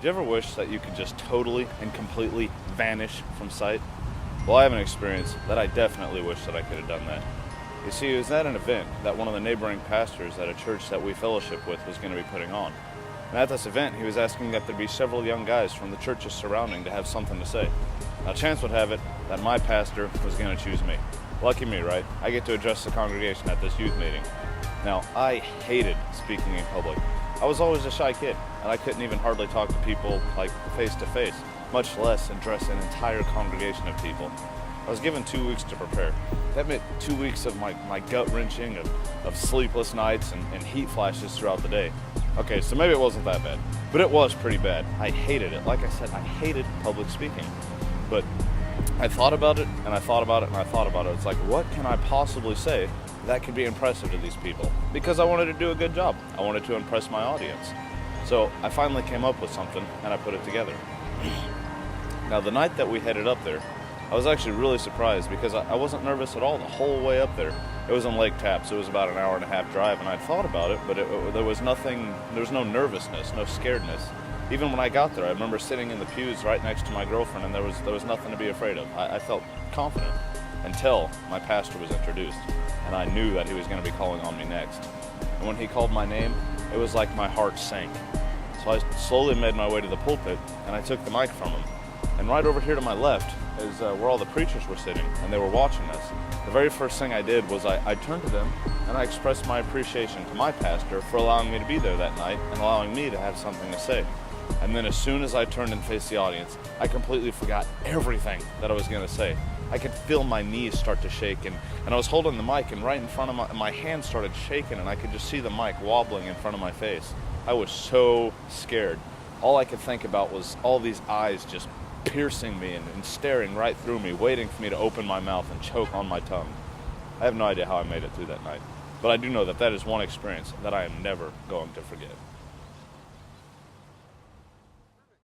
Do you ever wish that you could just totally and completely vanish from sight? Well, I have an experience that I definitely wish that I could have done that. You see, it was at an event that one of the neighboring pastors at a church that we fellowship with was going to be putting on. And at this event, he was asking that there be several young guys from the churches surrounding to have something to say. Now, chance would have it that my pastor was going to choose me. Lucky me, right? I get to address the congregation at this youth meeting. Now, I hated speaking in public. I was always a shy kid, and I couldn't even hardly talk to people like face to face, much less address an entire congregation of people. I was given 2 weeks to prepare. That meant 2 weeks of my gut-wrenching, of sleepless nights and heat flashes throughout the day. Okay, so maybe it wasn't that bad, but it was pretty bad. I hated it. Like I said, I hated public speaking. But I thought about it, and I thought about it, and I thought about it. It's like, what can I possibly say that could be impressive to these people? Because I wanted to do a good job. I wanted to impress my audience. So I finally came up with something, and I put it together. Now, the night that we headed up there, I was actually really surprised because I wasn't nervous at all the whole way up there. It was on Lake Tapps. It was about an hour and a half drive, and I'd thought about it, but there was no nervousness, no scaredness. Even when I got there, I remember sitting in the pews right next to my girlfriend, and there was nothing to be afraid of. I felt confident until my pastor was introduced, and I knew that he was going to be calling on me next. And when he called my name, it was like my heart sank. So I slowly made my way to the pulpit, and I took the mic from him. And right over here to my left is where all the preachers were sitting, and they were watching us. The very first thing I did was I turned to them, and I expressed my appreciation to my pastor for allowing me to be there that night and allowing me to have something to say. And then as soon as I turned and faced the audience, I completely forgot everything that I was going to say. I could feel my knees start to shake, and I was holding the mic, and right in front of my hand started shaking, and I could just see the mic wobbling in front of my face. I was so scared. All I could think about was all these eyes just piercing me and staring right through me, waiting for me to open my mouth and choke on my tongue. I have no idea how I made it through that night, but I do know that that is one experience that I am never going to forget.